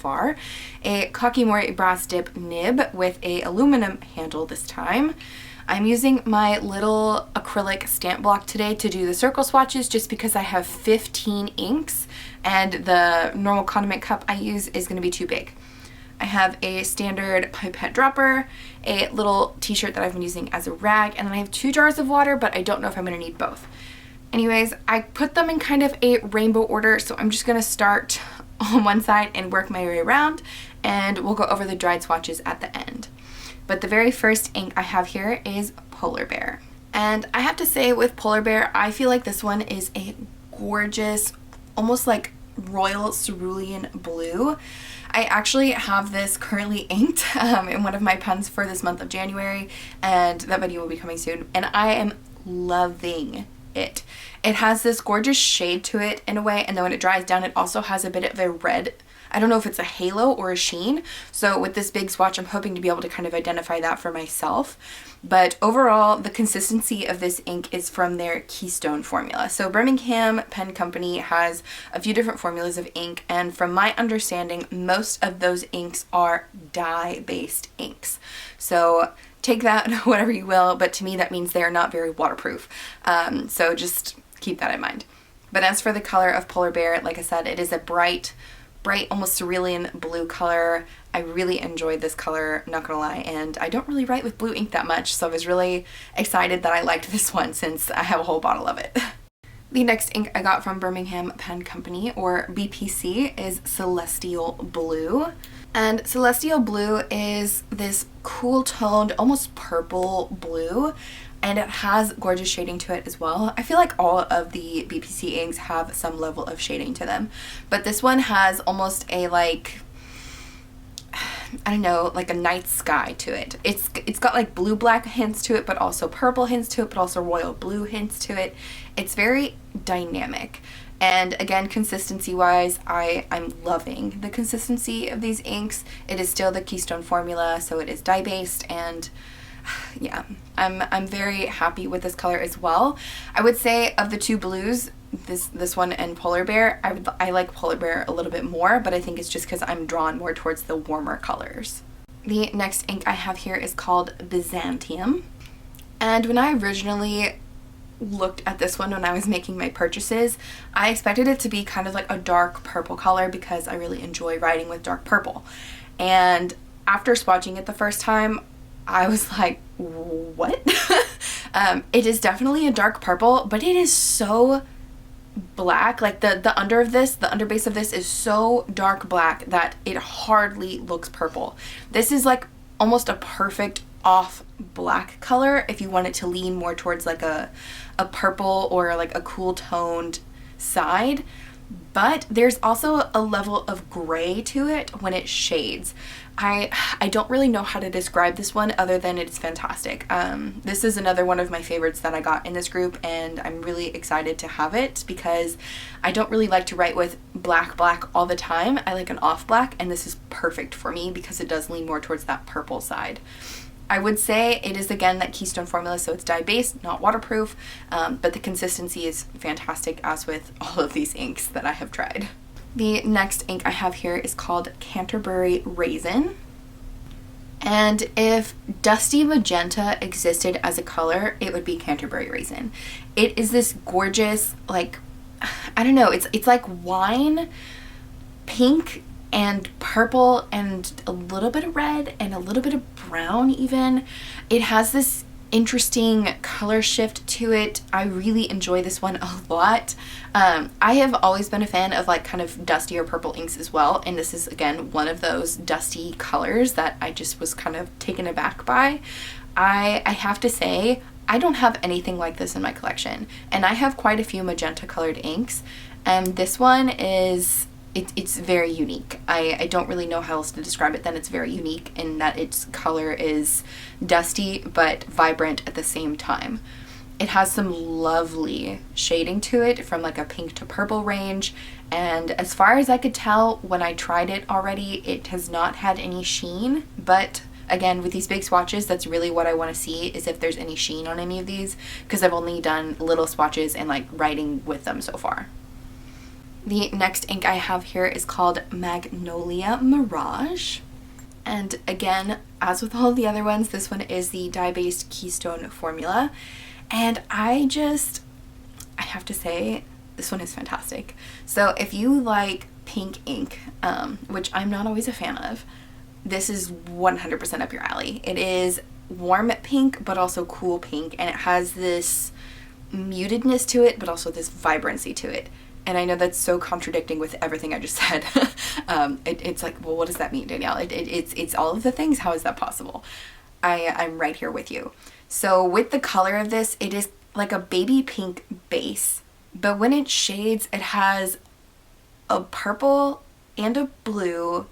far. A 𝗂𝗁𝘁𝗄𝗎 brass dip nib with a aluminum handle this time. I'm using my little acrylic stamp block today to do the circle swatches just because I have 15 inks and the normal condiment cup I use is going to be too big. I have a standard pipette dropper, a little t-shirt that I've been using as a rag, and then I have 2 jars of water, but I don't know if I'm going to need both. Anyways, I put them in kind of a rainbow order, so I'm just going to start on one side and work my way around, and we'll go over the dried swatches at the end. But the very first ink I have here is Polar Bear. And I have to say with Polar Bear, I feel like this one is a gorgeous, almost like royal cerulean blue. I actually have this currently inked in one of my pens for this month of January, and that video will be coming soon, and I am loving it. It has this gorgeous shade to it in a way, and then when it dries down it also has a bit of a red, I don't know if it's a halo or a sheen, so with this big swatch I'm hoping to be able to kind of identify that for myself. But overall, the consistency of this ink is from their Keystone formula. So Birmingham Pen Company has a few different formulas of ink, and from my understanding, most of those inks are dye-based inks. So take that whatever you will, but to me that means they are not very waterproof. So just keep that in mind. But as for the color of Polar Bear, like I said, it is a bright, almost cerulean blue color. I really enjoyed this color, not gonna lie, and I don't really write with blue ink that much, so I was really excited that I liked this one since I have a whole bottle of it. The next ink I got from Birmingham Pen Company, or BPC, is Celestial Blue. And Celestial Blue is this cool toned, almost purple blue, and it has gorgeous shading to it as well. I feel like all of the BPC inks have some level of shading to them, but this one has almost a like, I don't know, like a night sky to it. It's got like blue black hints to it, but also purple hints to it, but also royal blue hints to it. It's very dynamic. And again, consistency wise, I'm loving the consistency of these inks. It is still the Keystone formula, so it is dye based, and yeah, I'm very happy with this color as well. I would say of the two blues, this one and Polar Bear, I like Polar Bear a little bit more, but I think it's just because I'm drawn more towards the warmer colors. The next ink I have here is called Byzantium, and when I originally looked at this one when I was making my purchases, I expected it to be kind of like a dark purple color because I really enjoy writing with dark purple. And after swatching it the first time, I was like, what? It is definitely a dark purple, but it is so black. Like the underbase of this is so dark black that it hardly looks purple. This is like almost a perfect off black color if you want it to lean more towards like a purple or like a cool toned side, but there's also a level of gray to it when it shades. I don't really know how to describe this one other than it's fantastic. This is another one of my favorites that I got in this group, and I'm really excited to have it because I don't really like to write with black all the time. I like an off black, and this is perfect for me because it does lean more towards that purple side. I would say it is again that Keystone formula, so it's dye based, not waterproof, but the consistency is fantastic as with all of these inks that I have tried. The next ink I have here is called Canterbury Raisin. And if dusty magenta existed as a color, it would be Canterbury Raisin. It is this gorgeous, like, I don't know, it's like wine, pink, and purple, and a little bit of red, and a little bit of brown even. It has this interesting color shift to it. I really enjoy this one a lot. I have always been a fan of like kind of dusty or purple inks as well, and this is again one of those dusty colors that I just was kind of taken aback by. I have to say, I don't have anything like this in my collection, and I have quite a few magenta colored inks, and this one is it's very unique. I don't really know how else to describe it than it's very unique in that its color is dusty but vibrant at the same time. It has some lovely shading to it from like a pink to purple range, and as far as I could tell when I tried it already, it has not had any sheen, but again, with these big swatches, that's really what I want to see, is if there's any sheen on any of these, because I've only done little swatches and like writing with them so far. The next ink I have here is called Magnolia Mirage. And again, as with all the other ones, this one is the dye-based Keystone formula. And I have to say, this one is fantastic. So if you like pink ink, which I'm not always a fan of, this is 100% up your alley. It is warm pink, but also cool pink, and it has this mutedness to it, but also this vibrancy to it. And I know that's so contradicting with everything I just said. It's like, well, what does that mean, Danielle? It's all of the things. How is that possible? I'm right here with you. So with the color of this, it is like a baby pink base, but when it shades, it has a purple and a blue,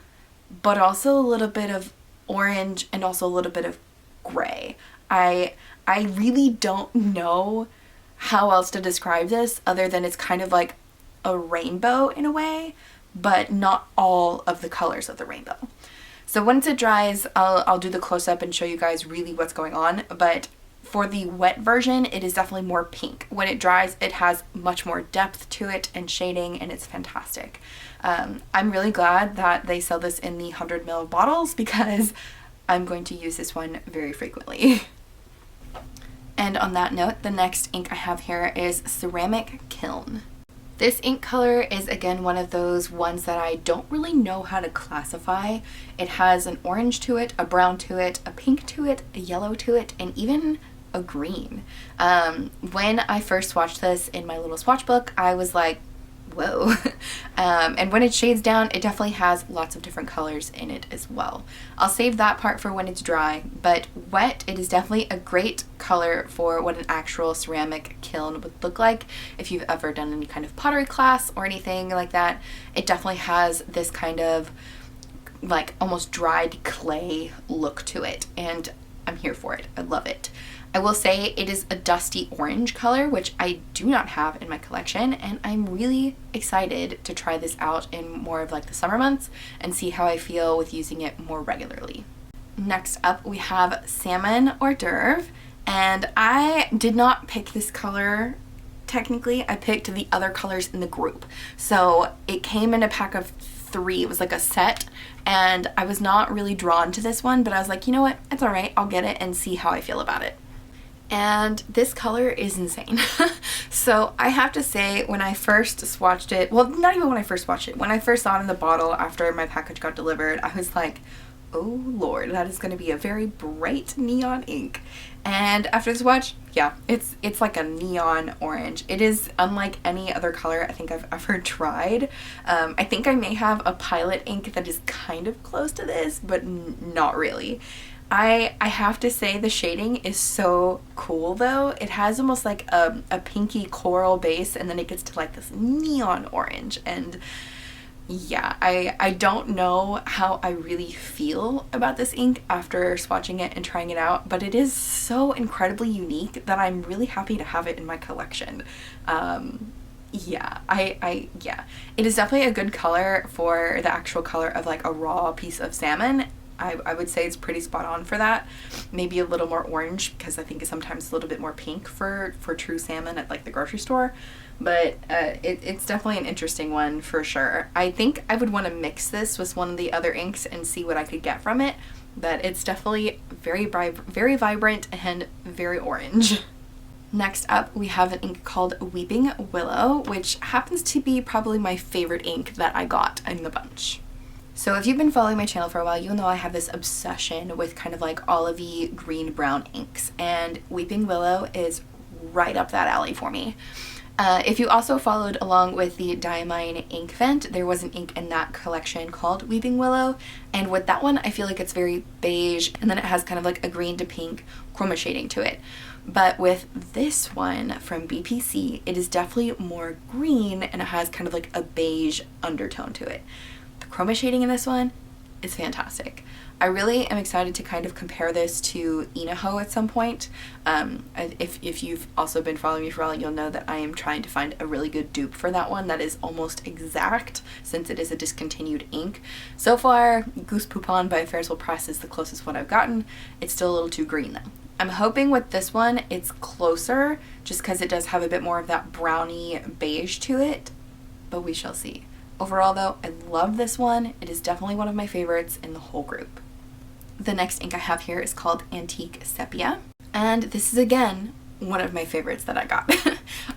but also a little bit of orange and also a little bit of gray. I really don't know how else to describe this other than it's kind of like a rainbow in a way, but not all of the colors of the rainbow. So once it dries, I'll do the close-up and show you guys really what's going on, but for the wet version, it is definitely more pink. When it dries, it has much more depth to it and shading, and it's fantastic. I'm really glad that they sell this in the 100 ml bottles because I'm going to use this one very frequently. And on that note, the next ink I have here is Ceramic Kiln. This ink color is again one of those ones that I don't really know how to classify. It has an orange to it, a brown to it, a pink to it, a yellow to it, and even a green. When I first swatched this in my little swatch book, I was like, whoa. And when it shades down, it definitely has lots of different colors in it as well. I'll save that part for when it's dry, but wet, it is definitely a great color for what an actual ceramic kiln would look like. If you've ever done any kind of pottery class or anything like that, it definitely has this kind of like almost dried clay look to it, and I'm here for it. I love it. I will say it is a dusty orange color, which I do not have in my collection, and I'm really excited to try this out in more of like the summer months and see how I feel with using it more regularly. Next up, we have Salmon Hors d'oeuvre, and I did not pick this color. Technically, I picked the other colors in the group. So it came in a pack of 3. It was like a set, and I was not really drawn to this one, but I was like, you know what, it's all right, I'll get it and see how I feel about it. And this color is insane. So I have to say, when I first swatched it, well, not even when I first swatched it, when I first saw it in the bottle after my package got delivered, I was like, oh Lord, that is going to be a very bright neon ink. And after the swatch, yeah, it's like a neon orange. It is unlike any other color I think I've ever tried. I think I may have a pilot ink that is kind of close to this, but not really. I have to say the shading is so cool though. It has almost like a pinky coral base, and then it gets to like this neon orange, and yeah, I don't know how I really feel about this ink after swatching it and trying it out, but it is so incredibly unique that I'm really happy to have it in my collection. Yeah, yeah, it is definitely a good color for the actual color of like a raw piece of salmon. I would say it's pretty spot on for that. Maybe a little more orange because I think it's sometimes a little bit more pink for true salmon at like the grocery store. But it's definitely an interesting one for sure. I think I would want to mix this with one of the other inks and see what I could get from it. But it's definitely very vibrant and very orange. Next up, we have an ink called Weeping Willow, which happens to be probably my favorite ink that I got in the bunch. So if you've been following my channel for a while, you'll know I have this obsession with kind of like olivey green brown inks, and Weeping Willow is right up that alley for me. If you also followed along with the Diamine ink vent, there was an ink in that collection called Weeping Willow, and with that one I feel like it's very beige, and then it has kind of like a green to pink chroma shading to it. But with this one from BPC, it is definitely more green and it has kind of like a beige undertone to it. The chroma shading in this one is fantastic. I really am excited to kind of compare this to 𝗏𝗏 at some point. If you've also been following me for a while, you'll know that I am trying to find a really good dupe for that one that is almost exact, since it is a discontinued ink. So far, 𝗬𝗏 by Ferris Press is the closest one I've gotten. It's still a little too green though. I'm hoping with this one it's closer, just because it does have a bit more of that browny beige to it, but we shall see. Overall though, I love this one. It is definitely one of my favorites in the whole group. The next ink I have here is called Antique Sepia, and this is again one of my favorites that I got.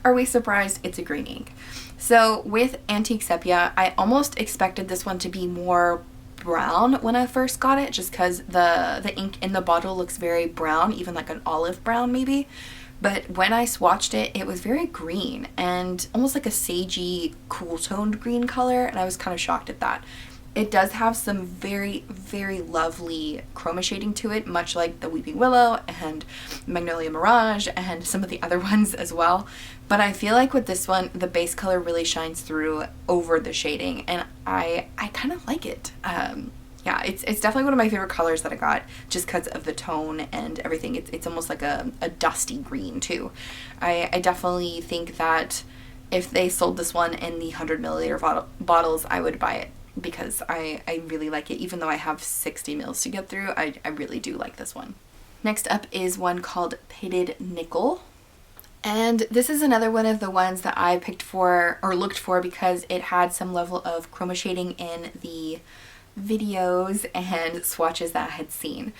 Are we surprised it's a green ink? So with Antique Sepia, I almost expected this one to be more brown when I first got it, just because the ink in the bottle looks very brown, even like an olive brown maybe. But when I swatched it, it was very green and almost like a sagey, cool toned green color, and I was kind of shocked at that. It does have some very, very lovely chroma shading to it, much like the Weeping Willow and Magnolia Mirage and some of the other ones as well. But I feel like with this one, the base color really shines through over the shading, and I kind of like it. Yeah, it's definitely one of my favorite colors that I got, just because of the tone and everything. It's almost like a dusty green too. I definitely think that if they sold this one in the 100 milliliter bottles, I would buy it, because I really like it. Even though I have 60 mils to get through, I really do like this one. Next up is one called Pitted Nickel. And this is another one of the ones that I picked for, or looked for, because it had some level of chroma shading in the videos and swatches that I had seen.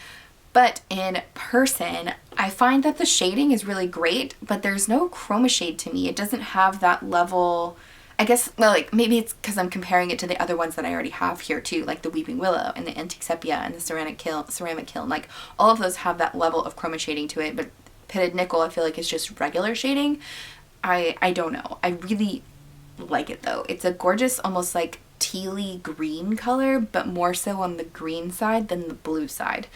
But in person, I find that the shading is really great, but there's no chroma shade to me. It doesn't have that level. I guess, well, like, maybe it's because I'm comparing it to the other ones that I already have here too, like the Weeping Willow and the Antique Sepia and the Ceramic Kiln. Like, all of those have that level of chroma shading to it, but Pitted Nickel I feel like is just regular shading. I don't know. I really like it though. It's a gorgeous, almost like tealy green color, but more so on the green side than the blue side.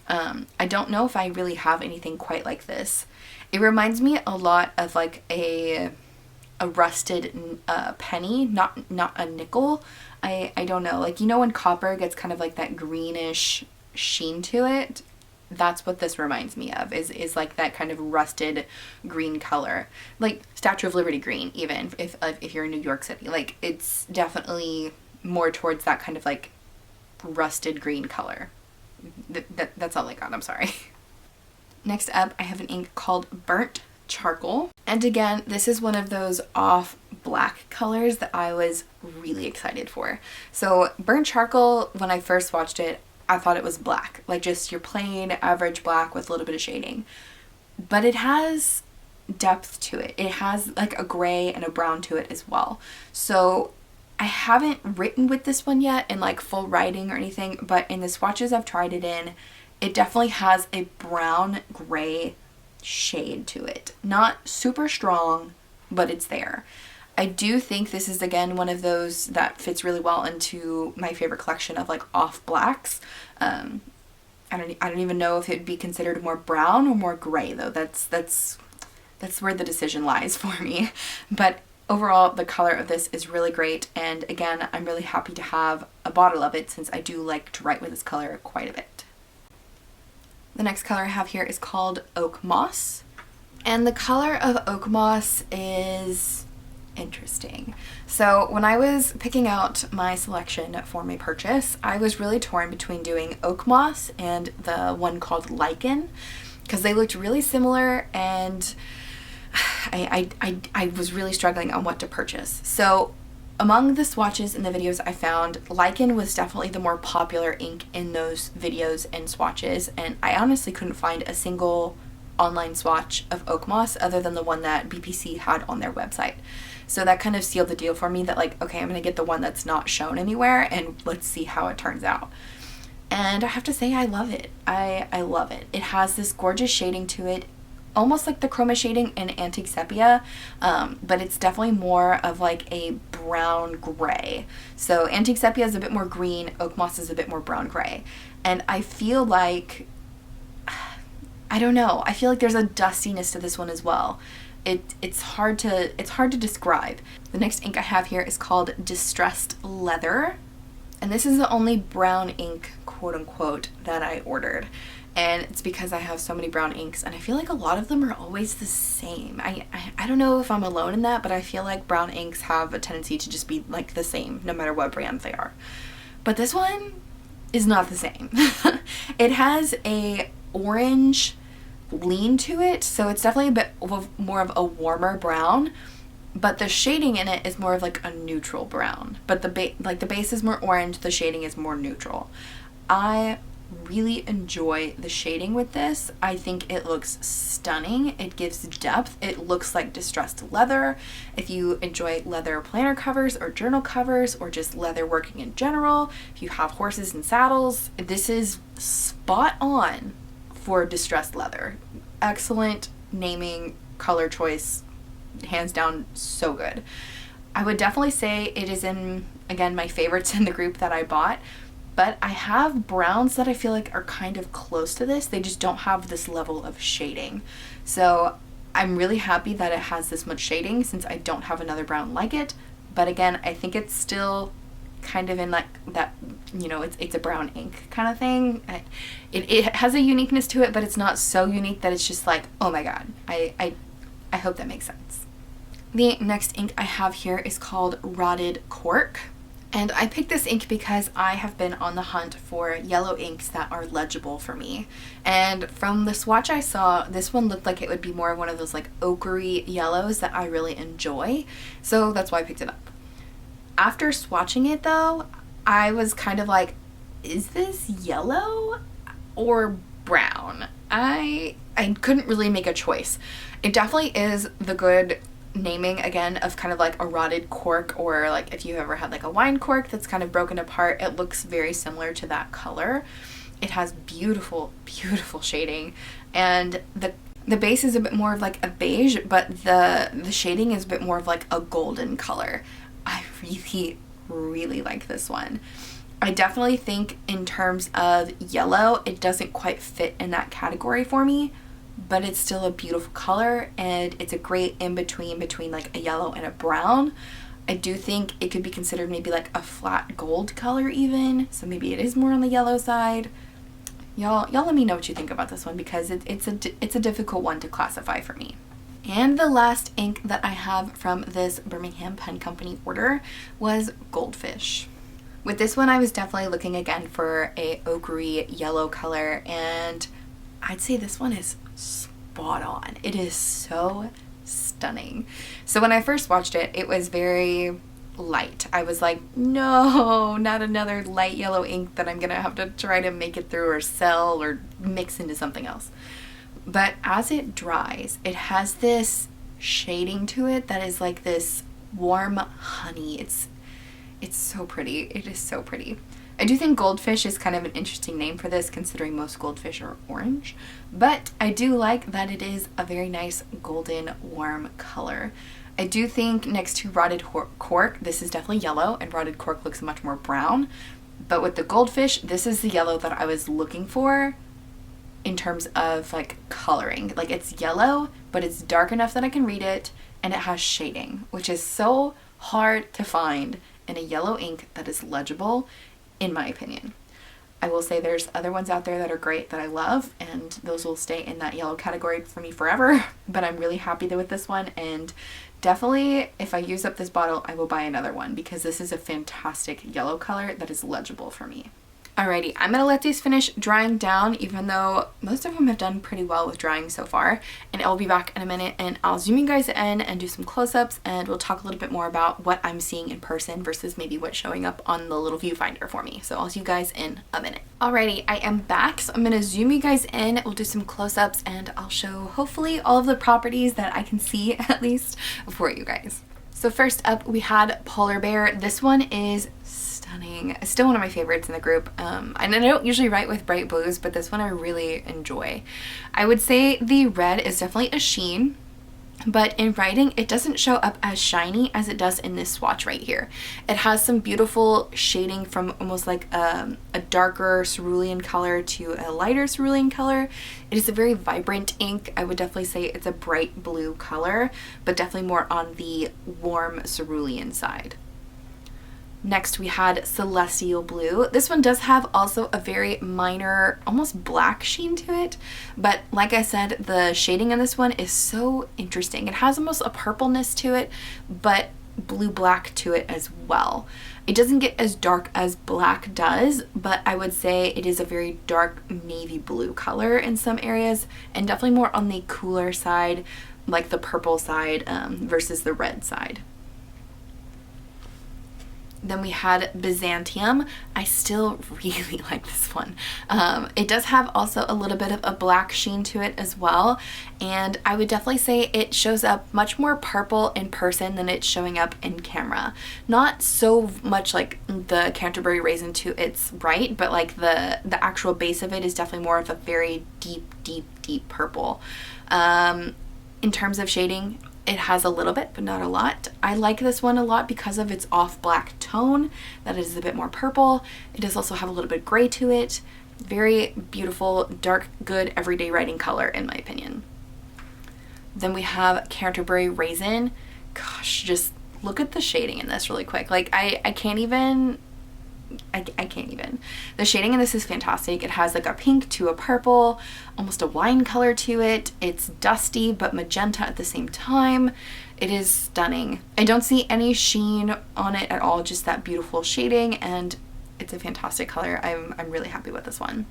I don't know if I really have anything quite like this. It reminds me a lot of like a rusted penny, not a nickel. I don't know, like, you know when copper gets kind of like that greenish sheen to it? That's what this reminds me of, is like that kind of rusted green color, like Statue of Liberty green, even if you're in New York City. Like, it's definitely more towards that kind of like rusted green color. That's all I got, I'm sorry. Next up, I have an ink called Burnt Charcoal, and again, this is one of those off black colors that I was really excited for. So Burnt Charcoal, when I first watched it, I thought it was black, like just your plain average black with a little bit of shading, but it has depth to it. It has like a gray and a brown to it as well. So I haven't written with this one yet in like full writing or anything, but in the swatches I've tried it in, it definitely has a brown gray shade to it. Not super strong, but it's there. I do think this is again one of those that fits really well into my favorite collection of like off blacks. I don't even know if it'd be considered more brown or more gray though. That's where the decision lies for me. But overall, the color of this is really great, and again, I'm really happy to have a bottle of it since I do like to write with this color quite a bit. The next color I have here is called Oak Moss, and the color of Oak Moss is interesting. So when I was picking out my selection for my purchase, I was really torn between doing Oak Moss and the one called Lichen, because they looked really similar, and I was really struggling on what to purchase. So among the swatches and the videos I found, Lichen was definitely the more popular ink in those videos and swatches, and I honestly couldn't find a single online swatch of Oak Moss other than the one that BPC had on their website. So that kind of sealed the deal for me that like, okay, I'm gonna get the one that's not shown anywhere and let's see how it turns out. And I have to say I love it. I love it. It has this gorgeous shading to it, almost like the chroma shading in Antique Sepia, but it's definitely more of like a brown gray. So Antique Sepia is a bit more green, Oak Moss is a bit more brown gray. And I feel like, I don't know, I feel like there's a dustiness to this one as well. It's hard to describe. The next ink I have here is called Distressed Leather. And this is the only brown ink, quote unquote, that I ordered. And it's because I have so many brown inks and I feel like a lot of them are always the same. I don't know if I'm alone in that, but I feel like brown inks have a tendency to just be like the same no matter what brand they are. But this one is not the same. It has a orange lean to it, so it's definitely a bit more of a warmer brown, but the shading in it is more of like a neutral brown. But the base is more orange, the shading is more neutral. I really enjoy the shading with this. I think it looks stunning. It gives depth. It looks like distressed leather. If you enjoy leather planner covers or journal covers or just leather working in general, if you have horses and saddles, this is spot on for distressed leather. Excellent naming, color choice, hands down, so good. I would definitely say it is in, again, my favorites in the group that I bought, but I have browns that I feel like are kind of close to this. They just don't have this level of shading. So I'm really happy that it has this much shading since I don't have another brown like it. But again, I think it's still kind of in like that, you know, it's a brown ink kind of thing. It has a uniqueness to it, but it's not so unique that it's just like, oh my god. I hope that makes sense. The next ink I have here is called Rotted Cork. And I picked this ink because I have been on the hunt for yellow inks that are legible for me. And from the swatch I saw, this one looked like it would be more of one of those like ochre yellows that I really enjoy. So that's why I picked it up. After swatching it though, I was kind of like, is this yellow or brown? I couldn't really make a choice. It definitely is the good naming again of kind of like a rotted cork, or like if you ever had like a wine cork that's kind of broken apart, it looks very similar to that color. It has beautiful, beautiful shading, and the base is a bit more of like a beige, but the shading is a bit more of like a golden color. I really, really like this one. I definitely think in terms of yellow, it doesn't quite fit in that category for me, but it's still a beautiful color and it's a great in-between between like a yellow and a brown. I do think it could be considered maybe like a flat gold color even, so maybe it is more on the yellow side. Y'all let me know what you think about this one, because it's a difficult one to classify for me. And the last ink that I have from this Birmingham Pen Company order was Goldfish. With this one, I was definitely looking again for a ochre yellow color, and I'd say this one is spot on. It is so stunning. So when I first watched it, it was very light. I was like, no, not another light yellow ink that I'm gonna have to try to make it through or sell or mix into something else. But as it dries, it has this shading to it that is like this warm honey. It's so pretty. It is so pretty. I do think Goldfish is kind of an interesting name for this, considering most goldfish are orange, but I do like that it is a very nice golden warm color. I do think next to Rotted Cork, this is definitely yellow, and Rotted Cork looks much more brown, but with the Goldfish, this is the yellow that I was looking for in terms of like coloring. Like, it's yellow, but it's dark enough that I can read it, and it has shading, which is so hard to find in a yellow ink that is legible, in my opinion. I will say there's other ones out there that are great that I love, and those will stay in that yellow category for me forever, but I'm really happy with this one, and definitely if I use up this bottle, I will buy another one, because this is a fantastic yellow color that is legible for me. Alrighty, I'm gonna let these finish drying down, even though most of them have done pretty well with drying so far, and I'll be back in a minute and I'll zoom you guys in and do some close-ups, and we'll talk a little bit more about what I'm seeing in person versus maybe what's showing up on the little viewfinder for me. So I'll see you guys in a minute. Alrighty, I am back, so I'm gonna zoom you guys in, we'll do some close-ups, and I'll show hopefully all of the properties that I can see at least for you guys. So first up we had Polar Bear. This one is stunning. Still one of my favorites in the group. And I don't usually write with bright blues, but this one I really enjoy. I would say the red is definitely a sheen, but in writing it doesn't show up as shiny as it does in this swatch right here. It has some beautiful shading from almost like a darker cerulean color to a lighter cerulean color. It is a very vibrant ink. I would definitely say it's a bright blue color, but definitely more on the warm cerulean side. Next we had Celestial Blue. This one does have also a very minor, almost black sheen to it, but like I said, the shading on this one is so interesting. It has almost a purpleness to it, but blue-black to it as well. It doesn't get as dark as black does, but I would say it is a very dark navy blue color in some areas, and definitely more on the cooler side, like the purple side versus the red side. Then we had Byzantium. I still really like this one. It does have also a little bit of a black sheen to it as well, and I would definitely say it shows up much more purple in person than it's showing up in camera. Not so much like the Canterbury Raisin to its right, but like the actual base of it is definitely more of a very deep purple. In terms of shading, it has a little bit, but not a lot. I like this one a lot because of its off black tone. That is a bit more purple. It does also have a little bit gray to it. Very beautiful, dark, good everyday writing color in my opinion. Then we have Canterbury Raisin. Gosh, just look at the shading in this really quick. Like I can't even. The shading in this is fantastic. It has like a pink to a purple, almost a wine color to it. It's dusty but magenta at the same time. It is stunning. I don't see any sheen on it at all, just that beautiful shading, and it's a fantastic color. I'm really happy with this one.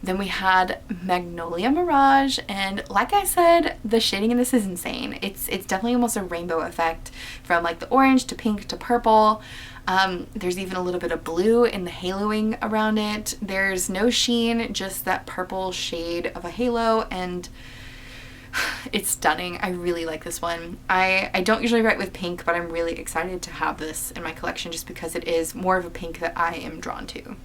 Then we had Magnolia Mirage, and like I said, the shading in this is insane. It's definitely almost a rainbow effect from like the orange to pink to purple. There's even a little bit of blue in the haloing around it. There's no sheen, just that purple shade of a halo, and it's stunning. I really like this one. I don't usually write with pink, but I'm really excited to have this in my collection just because it is more of a pink that I am drawn to.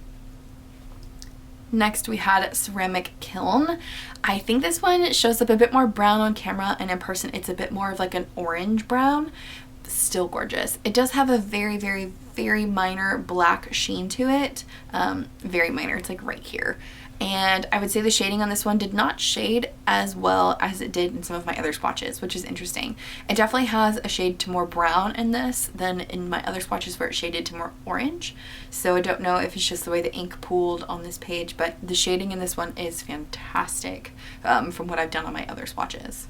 Next we had Ceramic Kiln. I think this one shows up a bit more brown on camera, and in person it's a bit more of like an orange brown. Still gorgeous. It does have a very minor black sheen to it. Very minor. It's like right here. And I would say the shading on this one did not shade as well as it did in some of my other swatches, which is interesting. It definitely has a shade to more brown in this than in my other swatches where it shaded to more orange. So I don't know if it's just the way the ink pooled on this page, but the shading in this one is fantastic from what I've done on my other swatches.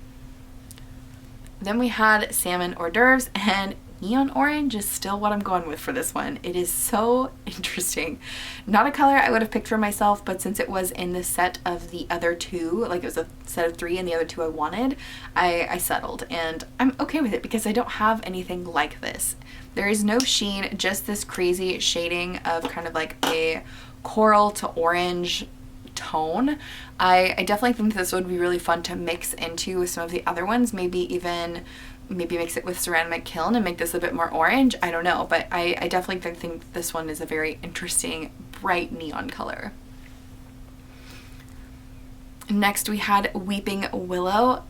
Then we had Salmon Hors d'oeuvres, and neon orange is still what I'm going with for this one. It is so interesting. Not a color I would have picked for myself, but since it was in the set of the other two, like it was a set of 3 and the other 2 I wanted, I settled, and I'm okay with it because I don't have anything like this. There is no sheen, just this crazy shading of kind of like a coral to orange tone. I definitely think this would be really fun to mix into with some of the other ones, maybe mix it with Ceramic Kiln and make this a bit more orange. I don't know, but I definitely think this one is a very interesting bright neon color. Next we had Weeping Willow.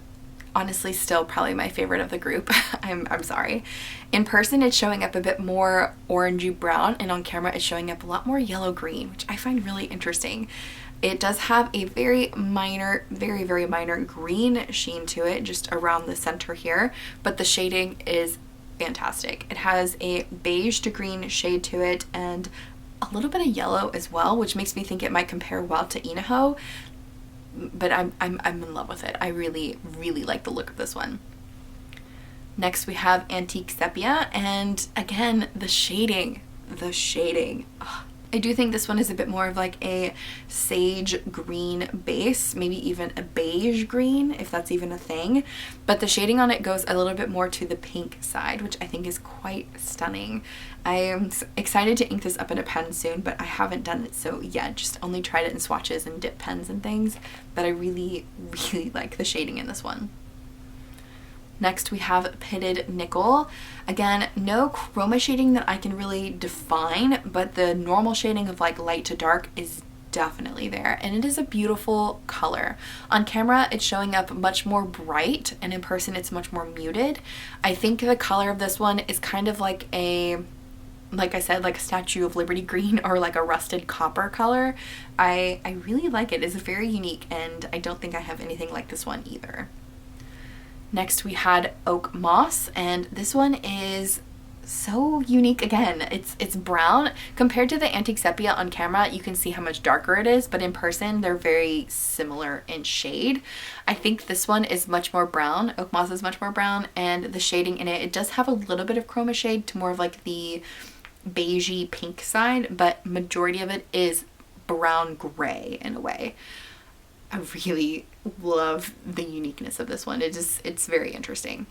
Honestly, still probably my favorite of the group. I'm sorry. In person it's showing up a bit more orangey brown, and on camera it's showing up a lot more yellow green, which I find really interesting. It does have a very minor, very minor green sheen to it just around the center here, but the shading is fantastic. It has a beige to green shade to it and a little bit of yellow as well, which makes me think it might compare well to 𝗍𝗏, but I'm in love with it. I really like the look of this one. Next we have Antique Sepia, and again, the shading. Oh, I do think this one is a bit more of like a sage green base, maybe even a beige green, if that's even a thing. But the shading on it goes a little bit more to the pink side, which I think is quite stunning. I am excited to ink this up in a pen soon, but I haven't done it so yet. Just only tried it in swatches and dip pens and things. But I really like the shading in this one. Next we have Pitted Nickel. Again, no chroma shading that I can really define, but the normal shading of like light to dark is definitely there, and it is a beautiful color. On camera it's showing up much more bright, and in person it's much more muted. I think the color of this one is kind of like a, like I said, like a Statue of Liberty green or like a rusted copper color. I really like it. It's very unique, and I don't think I have anything like this one either. Next we had Oak Moss, and this one is so unique again. It's brown. Compared to the Antique Sepia on camera, you can see how much darker it is, but in person they're very similar in shade. I think this one is much more brown. Oak Moss is much more brown, and the shading in it does have a little bit of chroma shade to more of like the beigey pink side, but majority of it is brown gray in a way. I really love the uniqueness of this one. It's very interesting.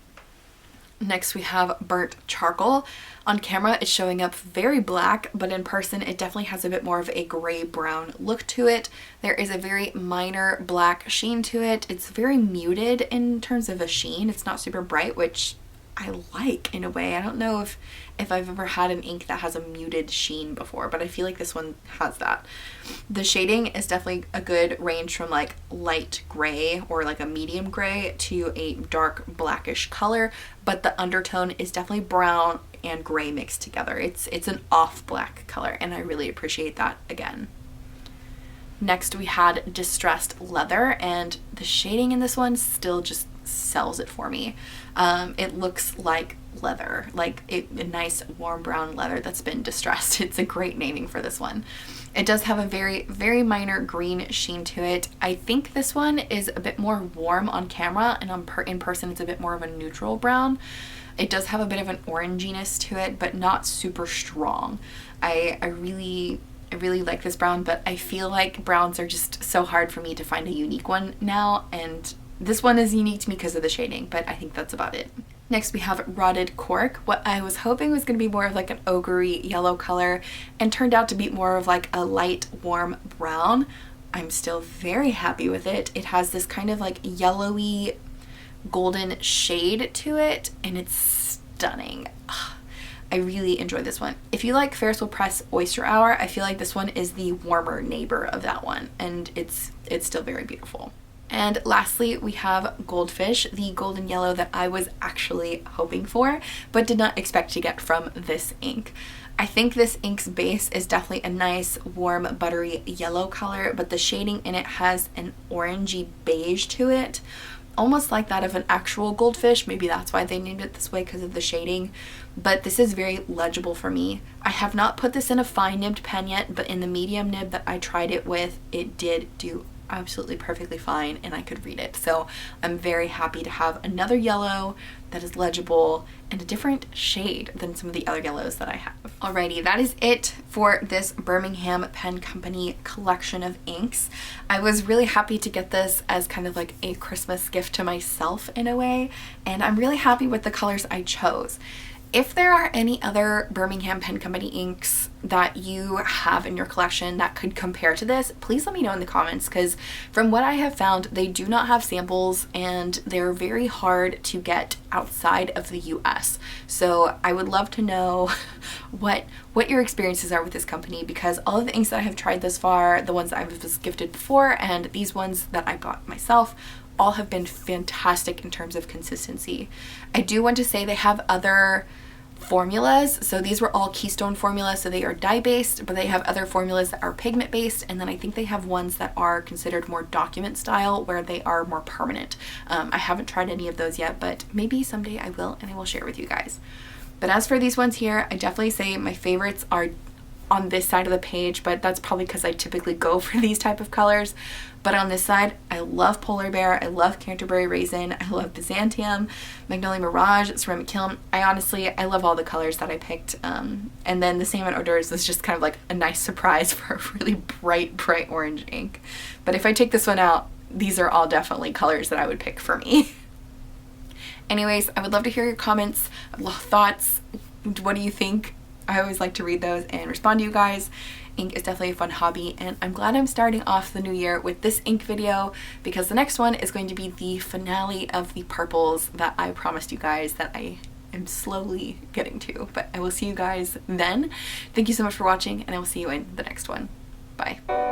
Next we have Burnt Charcoal. On camera it's showing up very black, but in person it definitely has a bit more of a gray brown look to it. There is a very minor black sheen to it. It's very muted in terms of a sheen. It's not super bright, which I like in a way. I don't know if I've ever had an ink that has a muted sheen before, but I feel like this one has that. The shading is definitely a good range from like light gray or like a medium gray to a dark blackish color, but the undertone is definitely brown and gray mixed together. It's an off black color, and I really appreciate that again. Next we had Distressed Leather, and the shading in this one still just sells it for me. It looks like leather, like a nice warm brown leather that's been distressed. It's a great naming for this one. It does have a very minor green sheen to it. I think this one is a bit more warm on camera, and in person it's a bit more of a neutral brown. It does have a bit of an oranginess to it, but not super strong. I really like this brown, but I feel like browns are just so hard for me to find a unique one now, and this one is unique to me because of the shading, but I think that's about it. Next we have Rotted Cork. What I was hoping was going to be more of like an ochre yellow color, and turned out to be more of like a light warm brown. I'm still very happy with it. It has this kind of like yellowy golden shade to it, and it's stunning. I really enjoy this one. If you like Ferris Wheel Press Oyster Hour, I feel like this one is the warmer neighbor of that one, and it's still very beautiful. And lastly, we have Goldfish, the golden yellow that I was actually hoping for, but did not expect to get from this ink. I think this ink's base is definitely a nice, warm, buttery yellow color, but the shading in it has an orangey beige to it, almost like that of an actual goldfish. Maybe that's why they named it this way, because of the shading, but this is very legible for me. I have not put this in a fine nibbed pen yet, but in the medium nib that I tried it with, it did do absolutely perfectly fine, and I could read it. So I'm very happy to have another yellow that is legible and a different shade than some of the other yellows that I have. Alrighty, that is it for this Birmingham Pen Company collection of inks. I was really happy to get this as kind of like a Christmas gift to myself in a way, and I'm really happy with the colors I chose. If there are any other Birmingham Pen Company inks that you have in your collection that could compare to this, please let me know in the comments, because from what I have found, they do not have samples and they're very hard to get outside of the US. So I would love to know what your experiences are with this company, because all of the inks that I have tried thus far, the ones that I was gifted before and these ones that I got myself, all have been fantastic in terms of consistency. I do want to say they have other formulas. So these were all Keystone formulas, so they are dye based, but they have other formulas that are pigment based, and then I think they have ones that are considered more document style, where they are more permanent. I haven't tried any of those yet, but maybe someday I will, and I will share with you guys. But as for these ones here, I definitely say my favorites are on this side of the page, but that's probably because I typically go for these type of colors. But on this side, I love Polar Bear, I love Canterbury Raisin, I love Byzantium, Magnolia Mirage, Ceramic Kiln. I love all the colors that I picked. And then the Salmon Hors d'oeuvres was just kind of like a nice surprise for a really bright orange ink. But if I take this one out, these are all definitely colors that I would pick for me. Anyways, I would love to hear your comments, thoughts. What do you think? I always like to read those and respond to you guys. Ink is definitely a fun hobby, and I'm glad I'm starting off the new year with this ink video because the next one is going to be the finale of the purples that I promised you guys that I am slowly getting to. But I will see you guys then. Thank you so much for watching, and I will see you in the next one. Bye.